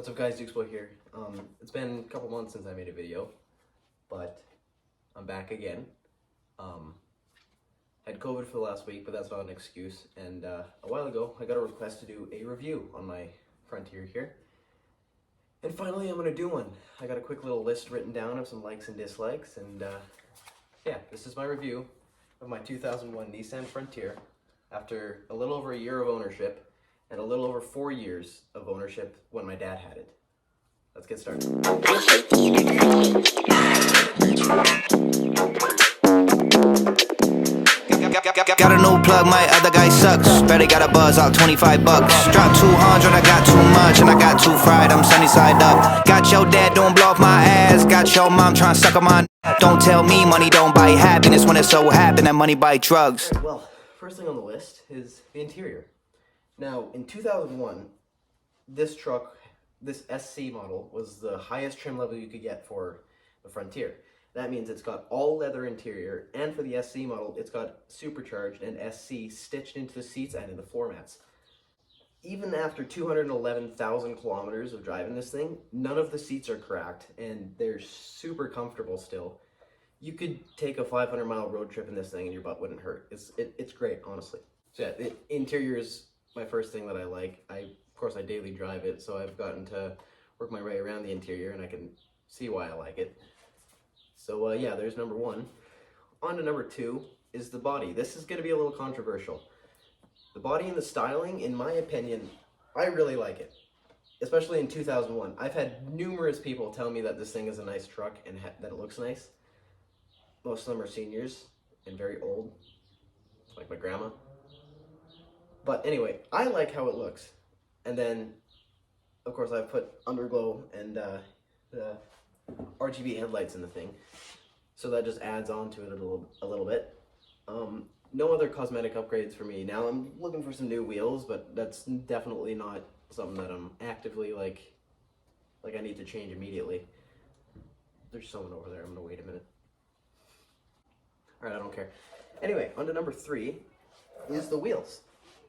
What's up guys, Dukesboy here. It's been a couple months since I made a video, but I'm back again. Had COVID for the last week, but that's not an excuse. And a while ago, I got a request to do a review on my Frontier here. And finally, I'm gonna do one. I got a quick little list written down of some likes and dislikes, and yeah, this is my review of my 2001 Nissan Frontier after a little over a year of ownership and a little over 4 years of ownership when my dad had it. Let's get started. Got a new plug, my other guy sucks. Barely got a buzz out, 25 bucks. Drop 200, I got too much, and I got too fried, I'm sunny side up. Got your dad doing blow off my ass. Got your mom trying to suck on my. Don't tell me money don't buy happiness when it so happen that money buy drugs. Well, first thing on the list is the interior. Now, in 2001, this truck, this SC model, was the highest trim level you could get for the Frontier. That means it's got all leather interior, and for the SC model, it's got Supercharged and SC stitched into the seats and in the floor mats. Even after 211,000 kilometers of driving this thing, none of the seats are cracked, and they're super comfortable still. You could take a 500-mile road trip in this thing and your butt wouldn't hurt. It's great, honestly. So yeah, the interior is my first thing that I like. Of course, I daily drive it, so I've gotten to work my way around the interior, and I can see why I like it. So yeah, there's number one. On to number two is the body. This is going to be a little controversial. The body and the styling, in my opinion, I really like it, especially in 2001. I've had numerous people tell me that this thing is a nice truck and that it looks nice. Most of them are seniors and very old, like my grandma. But anyway, I like how it looks. And then, of course, I've put underglow and the RGB headlights in the thing, so that just adds on to it a little bit. No other cosmetic upgrades for me. Now I'm looking for some new wheels, but that's definitely not something that I'm actively like I need to change immediately. There's someone over there. I'm gonna wait a minute. All right, I don't care. Anyway, on to number three is the wheels.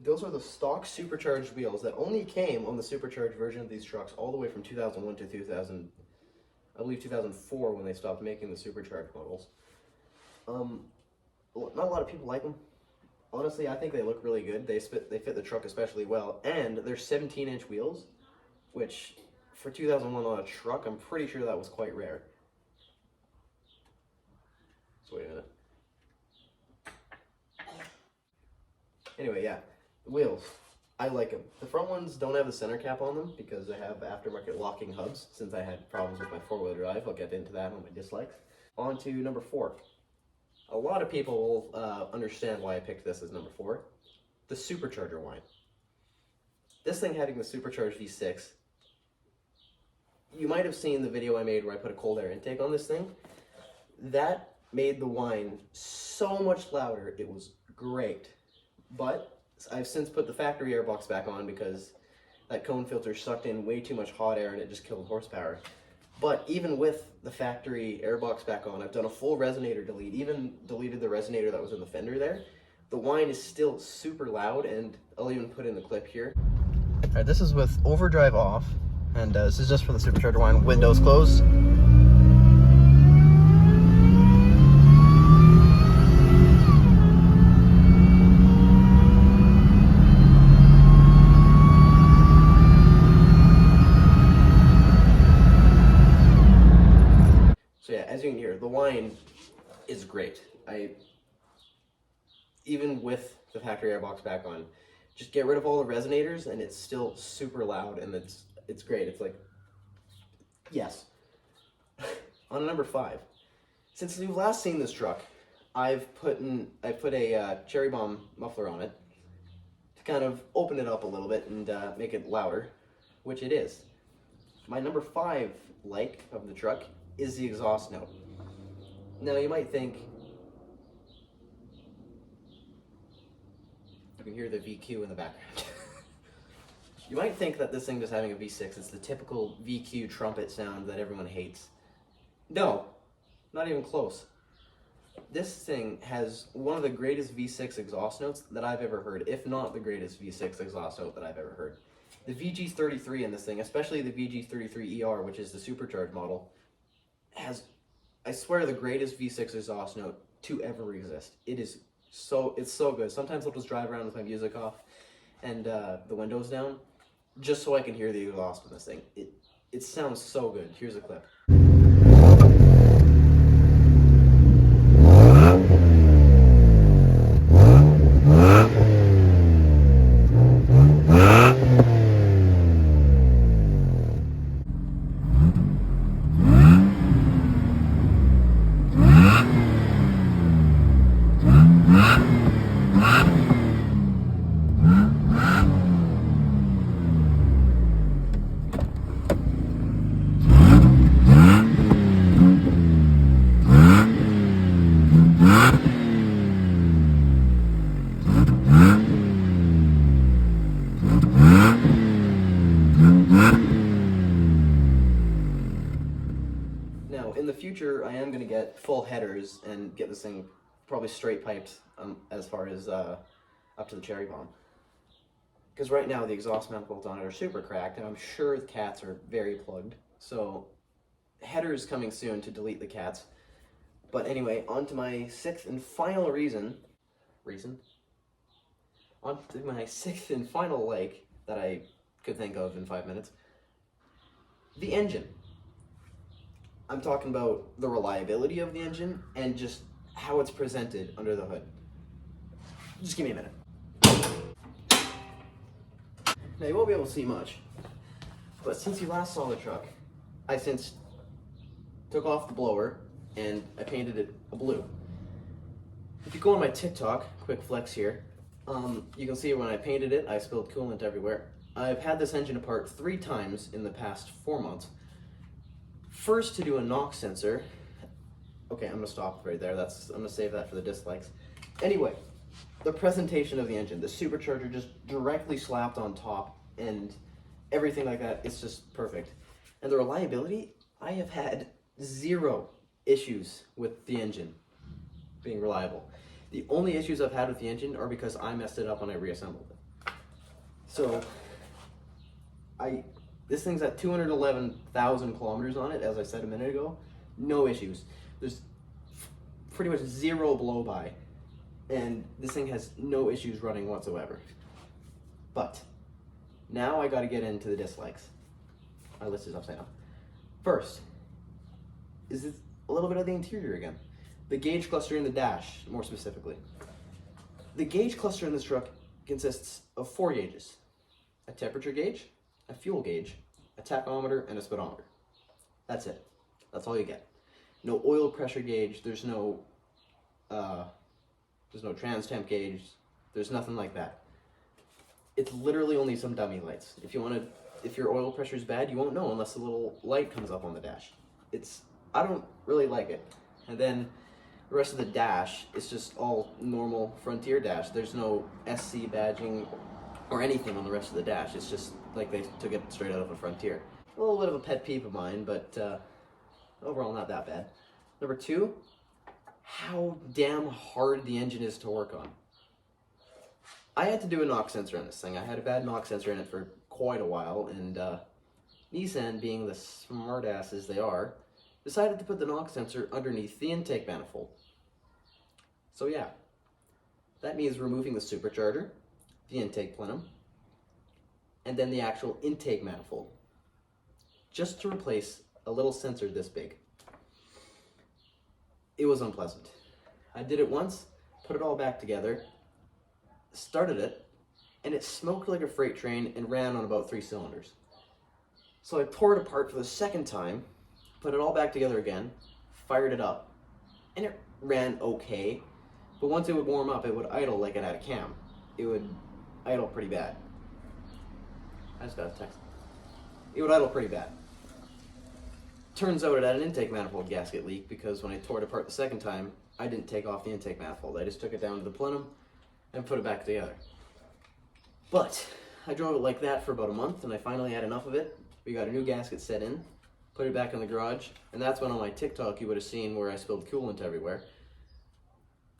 Those are the stock supercharged wheels that only came on the supercharged version of these trucks all the way from 2001 to 2004 when they stopped making the supercharged models. Not a lot of people like them. Honestly, I think they look really good. They fit the truck especially well, and they're 17-inch wheels, which for 2001 on a truck, I'm pretty sure that was quite rare. So wait a minute. Anyway, yeah. Wheels, I like them. The front ones don't have the center cap on them because they have aftermarket locking hubs since I had problems with my four-wheel drive. I'll get into that on my dislikes. On to number four. A lot of people will understand why I picked this as number four. The Supercharger wine. This thing having the supercharged V6, you might have seen the video I made where I put a cold air intake on this thing. That made the wine so much louder, it was great. But I've since put the factory airbox back on because that cone filter sucked in way too much hot air and it just killed horsepower. But even with the factory airbox back on, I've done a full resonator delete, even deleted the resonator that was in the fender there. The whine is still super loud, and I'll even put in the clip here. All right, this is with overdrive off, and this is just for the supercharger whine. Windows closed. So yeah, as you can hear, the whine is great. Even with the factory airbox back on, just get rid of all the resonators and it's still super loud, and it's great. It's like, yes. On to number five. Since you've last seen this truck, I put a cherry bomb muffler on it to kind of open it up a little bit and make it louder, which it is. My number five like of the truck is the exhaust note. Now you might think, you can hear the VQ in the background. You might think that this thing just having a V6 is the typical VQ trumpet sound that everyone hates. No, not even close. This thing has one of the greatest V6 exhaust notes that I've ever heard, if not the greatest V6 exhaust note that I've ever heard. The VG33 in this thing, especially the VG33ER, which is the supercharged model, has, I swear, the greatest V6 exhaust note to ever exist. It's so good. Sometimes I'll just drive around with my music off and the windows down, just so I can hear the exhaust in this thing. It sounds so good. Here's a clip. Now, in the future, I am going to get full headers and get this thing probably straight piped as far as up to the cherry bomb. Because right now the exhaust manifolds on it are super cracked, and I'm sure the cats are very plugged. So, headers coming soon to delete the cats. But anyway, on to my sixth and final on to my sixth and final like that I could think of in 5 minutes. The engine. I'm talking about the reliability of the engine and just how it's presented under the hood. Just give me a minute. Now you won't be able to see much, but since you last saw the truck, I since took off the blower and I painted it a blue. If you go on my TikTok, quick flex here, you can see when I painted it, I spilled coolant everywhere. I've had this engine apart 3 times in the past 4 months. First, to do a knock sensor. Okay, I'm gonna stop right there. I'm gonna save that for the dislikes. Anyway, the presentation of the engine, the supercharger just directly slapped on top and everything like that, it's just perfect. And the reliability, I have had 0 issues with the engine being reliable. The only issues I've had with the engine are because I messed it up when I reassembled it. So, this thing's at 211,000 kilometers on it, as I said a minute ago. No issues. There's pretty much 0 blow-by, and this thing has no issues running whatsoever. But now I got to get into the dislikes. My list is upside down. First, is it a little bit of the interior again. The gauge cluster in the dash, more specifically. The gauge cluster in this truck consists of 4 gauges. A temperature gauge, a fuel gauge, a tachometer, and a speedometer. That's it. That's all you get. No oil pressure gauge. There's no trans temp gauge. There's nothing like that. It's literally only some dummy lights. If your oil pressure is bad, you won't know unless a little light comes up on the dash. I don't really like it. And then the rest of the dash, it's just all normal Frontier dash. There's no SC badging or anything on the rest of the dash. It's just like they took it straight out of a Frontier. A little bit of a pet peeve of mine, but overall not that bad. Number 2, how damn hard the engine is to work on. I had to do a knock sensor on this thing. I had a bad knock sensor in it for quite a while, and Nissan, being the smart asses they are, decided to put the knock sensor underneath the intake manifold. So yeah, that means removing the supercharger, the intake plenum, and then the actual intake manifold, just to replace a little sensor this big. It was unpleasant. I did it once, put it all back together, started it, and it smoked like a freight train and ran on about 3 cylinders. So I tore it apart for the second time, put it all back together again, fired it up, and it ran okay, but once it would warm up, it would idle like it had a cam. It would idle pretty bad. I just got a text. It would idle pretty bad. Turns out it had an intake manifold gasket leak because when I tore it apart the second time, I didn't take off the intake manifold. I just took it down to the plenum and put it back together. But I drove it like that for about a month, and I finally had enough of it. We got a new gasket set in, put it back in the garage, and that's when on my TikTok you would have seen where I spilled coolant everywhere.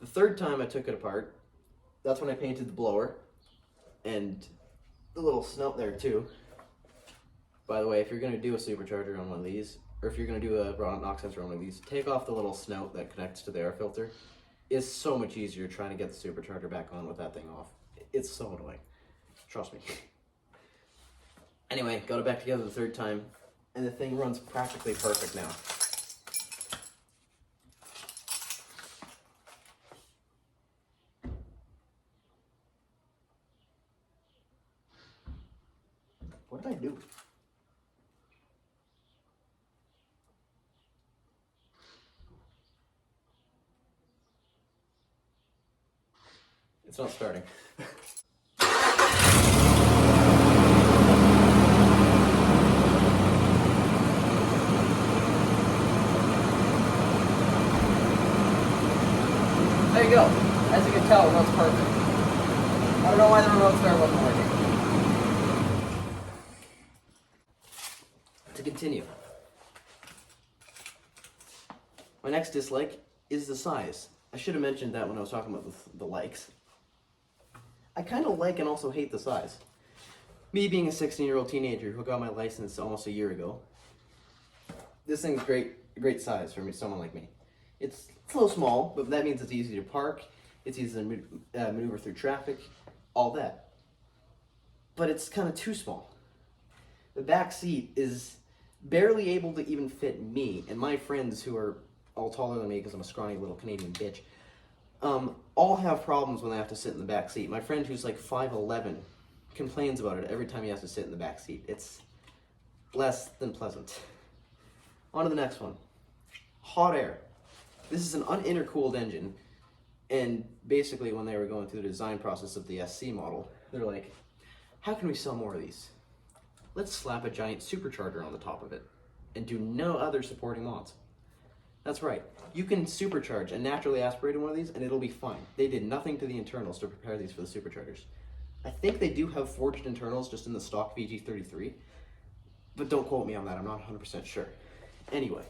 The third time I took it apart, that's when I painted the blower, and the little snout there too. By the way, if you're going to do a supercharger on one of these, or if you're going to do a raw knock sensor on one of these, take off the little snout that connects to the air filter. It's so much easier trying to get the supercharger back on with that thing off. It's so annoying. Trust me. Anyway, got it back together the third time, and the thing runs practically perfect now. What did I do? It's not starting. There you go. As you can tell, it runs perfect. I don't know why the remote start wasn't working. To continue. My next dislike is the size. I should have mentioned that when I was talking about the likes. I kind of like and also hate the size. Me being a 16-year-old teenager who got my license almost a year ago, this thing's great size for me, someone like me. It's a little small, but that means it's easy to park, it's easy to maneuver through traffic, all that. But it's kind of too small. The back seat is barely able to even fit me and my friends who are all taller than me because I'm a scrawny little Canadian bitch. All have problems when they have to sit in the back seat. My friend who's like 5'11" complains about it every time he has to sit in the back seat. It's less than pleasant. On to the next one. Hot air. This is an unintercooled engine, and basically when they were going through the design process of the SC model, they're like, how can we sell more of these? Let's slap a giant supercharger on the top of it and do no other supporting mods. That's right, you can supercharge a naturally aspirated one of these and it'll be fine. They did nothing to the internals to prepare these for the superchargers. I think they do have forged internals just in the stock VG33, but don't quote me on that, I'm not 100% sure. Anyway,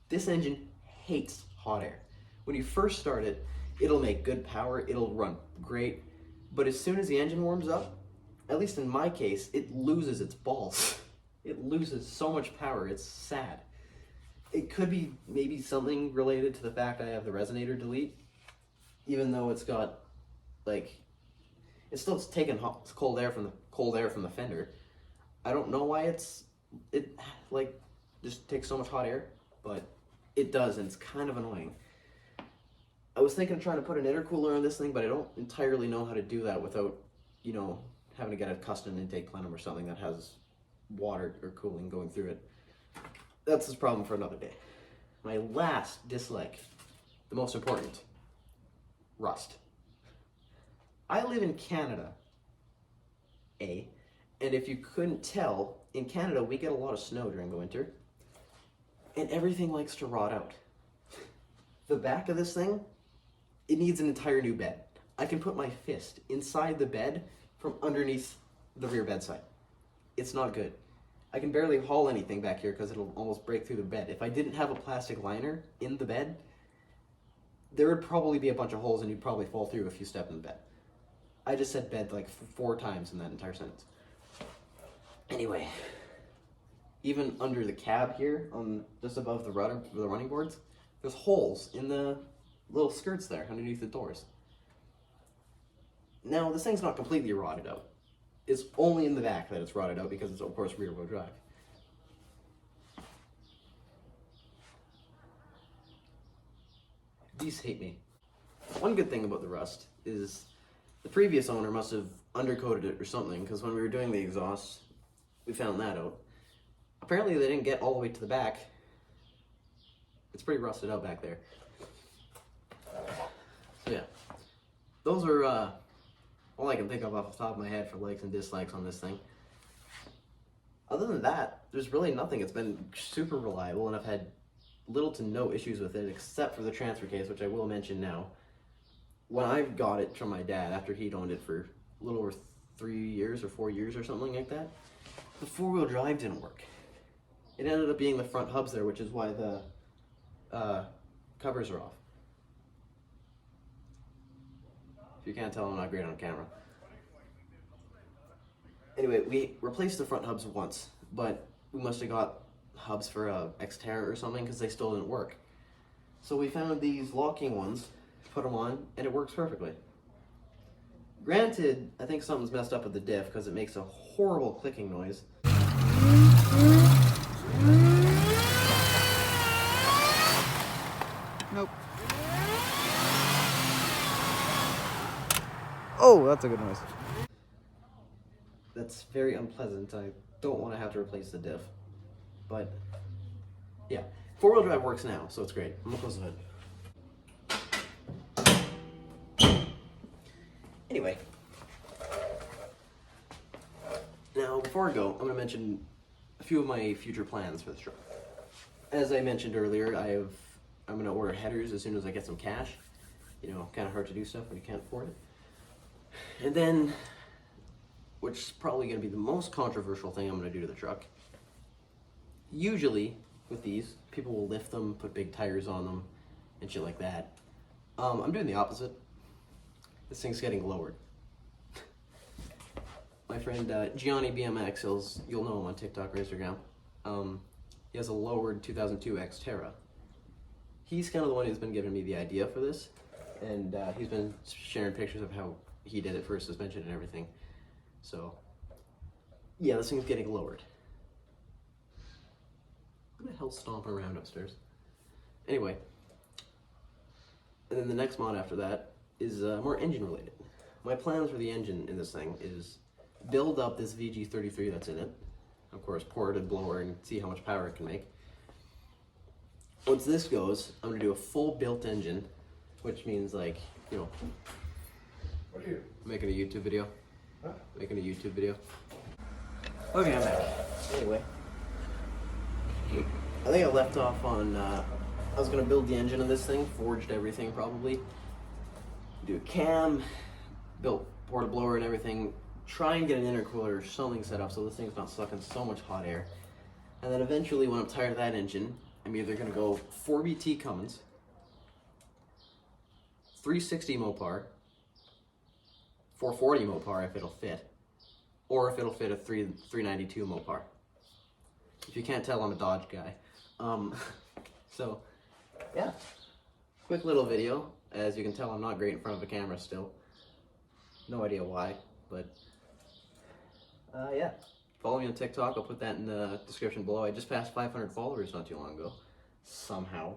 this engine hates hot air. When you first start it, it'll make good power, it'll run great, but as soon as the engine warms up, at least in my case, it loses its balls. It loses so much power, it's sad. It could be maybe something related to the fact I have the resonator delete, even though it's got, like, it's still taking cold air from the fender. I don't know why it just takes so much hot air, but it does, and it's kind of annoying. I was thinking of trying to put an intercooler on this thing, but I don't entirely know how to do that without, having to get a custom intake plenum or something that has water or cooling going through it. That's his problem for another day. My last dislike, the most important, rust. I live in Canada, and if you couldn't tell, in Canada we get a lot of snow during the winter, and everything likes to rot out. The back of this thing, it needs an entire new bed. I can put my fist inside the bed from underneath the rear bedside. It's not good. I can barely haul anything back here because it'll almost break through the bed. If I didn't have a plastic liner in the bed, there would probably be a bunch of holes and you'd probably fall through if you step in the bed. I just said bed like 4 times in that entire sentence. Anyway, even under the cab here, just above the rudder, the running boards, there's holes in the little skirts there underneath the doors. Now, this thing's not completely rotted out. It's only in the back that it's rotted out because it's, of course, rear-wheel drive. These hate me. One good thing about the rust is the previous owner must have undercoated it or something, because when we were doing the exhaust, we found that out. Apparently they didn't get all the way to the back. It's pretty rusted out back there. So yeah, those are all I can think of off the top of my head for likes and dislikes on this thing. Other than that, there's really nothing. It's been super reliable, and I've had little to no issues with it, except for the transfer case, which I will mention now. When I got it from my dad, after he'd owned it for a little over 3 years or 4 years or something like that, the 4-wheel drive didn't work. It ended up being the front hubs there, which is why the covers are off. If you can't tell, I'm not great on camera. Anyway, we replaced the front hubs once, but we must have got hubs for a Xterra or something because they still didn't work. So we found these locking ones, put them on, and it works perfectly. Granted, I think something's messed up with the diff because it makes a horrible clicking noise. Nope. Oh, that's a good noise. That's very unpleasant. I don't want to have to replace the diff. But, yeah. Four-wheel drive works now, so it's great. I'm gonna close the hood. Anyway. Now, before I go, I'm gonna mention a few of my future plans for this truck. As I mentioned earlier, I'm gonna order headers as soon as I get some cash. You know, kind of hard to do stuff when you can't afford it. And then, which is probably going to be the most controversial thing I'm going to do to the truck. Usually, with these, people will lift them, put big tires on them, and shit like that. I'm doing the opposite. This thing's getting lowered. My friend Gianni BMX, you'll know him on TikTok or Instagram. He has a lowered 2002 Xterra. He's kind of the one who's been giving me the idea for this, and he's been sharing pictures of how he did it for his suspension and everything. So, yeah, this thing's getting lowered. Who the hell's stomping around upstairs? Anyway, and then the next mod after that is more engine related. My plans for the engine in this thing is build up this VG33 that's in it. Of course, pour it in a blower and see how much power it can make. Once this goes, I'm gonna do a full built engine, which means like, you know, What are you? making a YouTube video. Huh? Making a YouTube video. Okay, I'm back. Anyway, I think I left off on, I was gonna build the engine of this thing, forged everything probably, do a cam, poured a blower and everything, try and get an intercooler or something set up so this thing's not sucking so much hot air. And then eventually when I'm tired of that engine, I'm either gonna go 4BT Cummins, 360 Mopar, 440 Mopar if it'll fit, or if it'll fit a 392 Mopar. If you can't tell, I'm a Dodge guy. So, yeah. Quick little video. As you can tell, I'm not great in front of a camera still. No idea why, but yeah. Follow me on TikTok. I'll put that in the description below. I just passed 500 followers not too long ago. Somehow.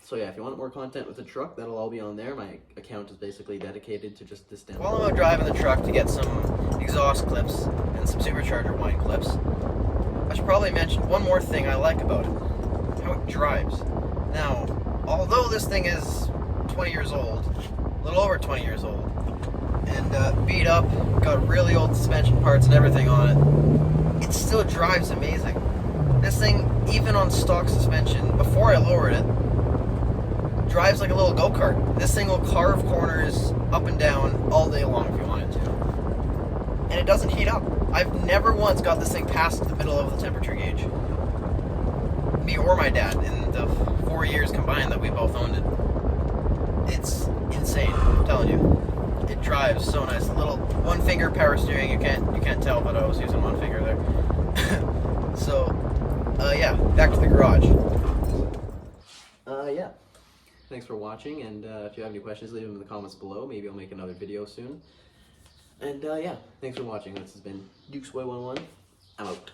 So yeah, if you want more content with the truck, that'll all be on there. My account is basically dedicated to just this demo. While I'm out driving the truck to get some exhaust clips and some Supercharger wine clips, I should probably mention one more thing I like about it. How it drives. Now, although this thing is 20 years old, a little over 20 years old, and beat up, got really old suspension parts and everything on it, it still drives amazing. This thing, even on stock suspension, before I lowered it, drives like a little go-kart. This thing will carve corners up and down all day long if you want it to. And it doesn't heat up. I've never once got this thing past the middle of the temperature gauge. Me or my dad in the 4 years combined that we both owned it. It's insane, I'm telling you. It drives so nice. A little one finger power steering, you can't tell, but I was using one finger there. So yeah, back to the garage. Yeah. Thanks for watching, and if you have any questions, leave them in the comments below. Maybe I'll make another video soon. And yeah, thanks for watching. This has been Dukes Way 11. I'm out.